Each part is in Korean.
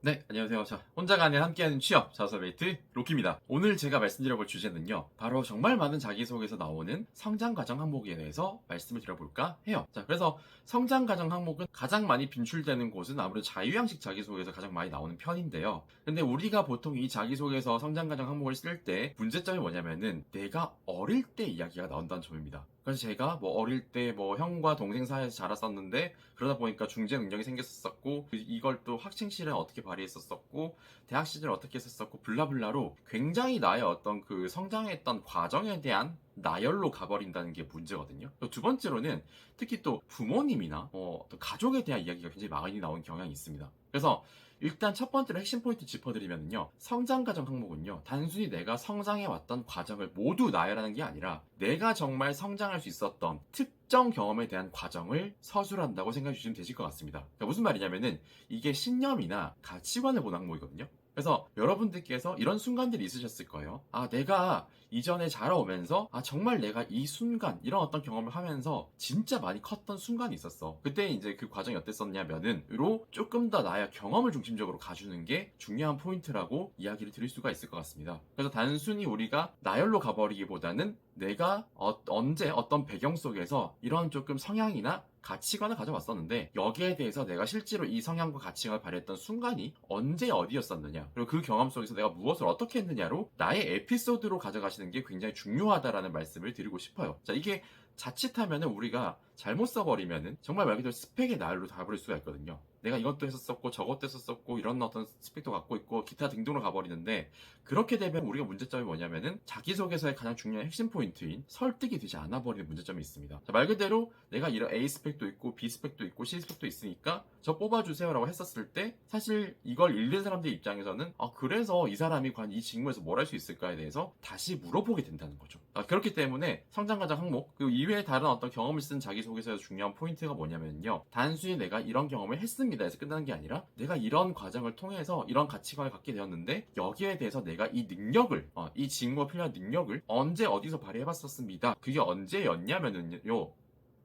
네, 안녕하세요. 자, 혼자가 아닌 함께하는 취업 자서베이트 로키입니다. 오늘 제가 말씀드려볼 주제는요, 바로 정말 많은 자기소개에서 나오는 성장과정 항목에 대해서 말씀을 드려볼까 해요. 자, 그래서 성장과정 항목은 가장 많이 빈출되는 곳은 아무래도 자유형식 자기소개에서 가장 많이 나오는 편인데요. 근데 우리가 보통 이 자기소개에서 성장과정 항목을 쓸 때 문제점이 뭐냐면은 내가 어릴 때 이야기가 나온다는 점입니다. 그래서 제가 뭐 어릴 때 뭐 형과 동생 사이에서 자랐었는데 그러다 보니까 중재 능력이 생겼었고 이걸 또 학창 시절에 어떻게 발휘했었고 대학 시절에 어떻게 했었고 블라블라로 굉장히 나의 어떤 그 성장했던 과정에 대한 나열로 가버린다는 게 문제거든요. 또 두 번째로는 특히 또 부모님이나 또 가족에 대한 이야기가 굉장히 많이 나오는 경향이 있습니다. 그래서 일단 첫 번째로 핵심 포인트 짚어드리면요. 성장 과정 항목은요. 단순히 내가 성장해왔던 과정을 모두 나열하는 게 아니라 내가 정말 성장할 수 있었던 특정 경험에 대한 과정을 서술한다고 생각해 주시면 되실 것 같습니다. 그러니까 무슨 말이냐면은 이게 신념이나 가치관을 보는 항목이거든요. 그래서 여러분들께서 이런 순간들이 있으셨을 거예요. 아, 내가 이전에 자라오면서 정말 내가 이 순간 이런 어떤 경험을 하면서 진짜 많이 컸던 순간이 있었어. 그때 이제 그 과정이 어땠었냐면은로 조금 더 나의 경험을 중심적으로 가주는 게 중요한 포인트라고 이야기를 드릴 수가 있을 것 같습니다. 그래서 단순히 우리가 나열로 가버리기보다는 내가 언제 어떤 배경 속에서 이런 조금 성향이나 가치관을 가져왔었는데 여기에 대해서 내가 실제로 이 성향과 가치관을 발휘했던 순간이 언제 어디였었느냐, 그리고 그 경험 속에서 내가 무엇을 어떻게 했느냐로 나의 에피소드로 가져가시는 게 굉장히 중요하다라는 말씀을 드리고 싶어요. 자, 이게 자칫하면은 우리가 잘못 써버리면은 정말 말 그대로 스펙의 나열로 가버릴 수가 있거든요. 내가 이것도 했었었고 저것도 했었었고 이런 어떤 스펙도 갖고 있고 기타 등등으로 가버리는데, 그렇게 되면 우리가 문제점이 뭐냐면은 자기소개서의 가장 중요한 핵심 포인트인 설득이 되지 않아 버리는 문제점이 있습니다. 자, 말 그대로 내가 이런 A 스펙도 있고 B 스펙도 있고 C 스펙도 있으니까 저 뽑아주세요라고 했었을 때 사실 이걸 읽는 사람들 입장에서는 그래서 이 사람이 과연 이 직무에서 뭘 할 수 있을까에 대해서 다시 물어보게 된다는 거죠. 그렇기 때문에 성장과정 항목 그 이외에 다른 어떤 경험을 쓴 자기소개서에서 중요한 포인트가 뭐냐면요, 단순히 내가 이런 경험을 했습니다 해서 끝나는 게 아니라 내가 이런 과정을 통해서 이런 가치관을 갖게 되었는데 여기에 대해서 내가 이 능력을 이 직무가 필요한 능력을 언제 어디서 발휘해봤었습니다. 그게 언제였냐면은요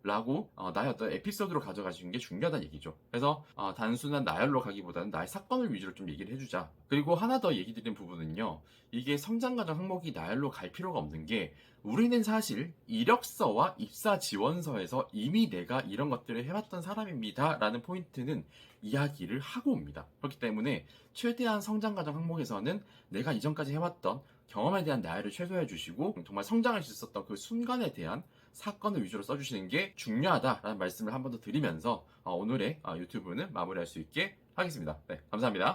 라고 나의 어떤 에피소드로 가져가시는 게 중요하다는 얘기죠. 그래서 단순한 나열로 가기보다는 나의 사건을 위주로 좀 얘기를 해주자. 그리고 하나 더 얘기 드린 부분은요, 이게 성장과정 항목이 나열로 갈 필요가 없는 게 우리는 사실 이력서와 입사 지원서에서 이미 내가 이런 것들을 해왔던 사람입니다 라는 포인트는 이야기를 하고 옵니다. 그렇기 때문에 최대한 성장과정 항목에서는 내가 이전까지 해왔던 경험에 대한 나열을 최소화해 주시고 정말 성장할 수 있었던 그 순간에 대한 사건을 위주로 써주시는 게 중요하다라는 말씀을 한 번 더 드리면서 오늘의 유튜브는 마무리할 수 있게 하겠습니다. 네, 감사합니다.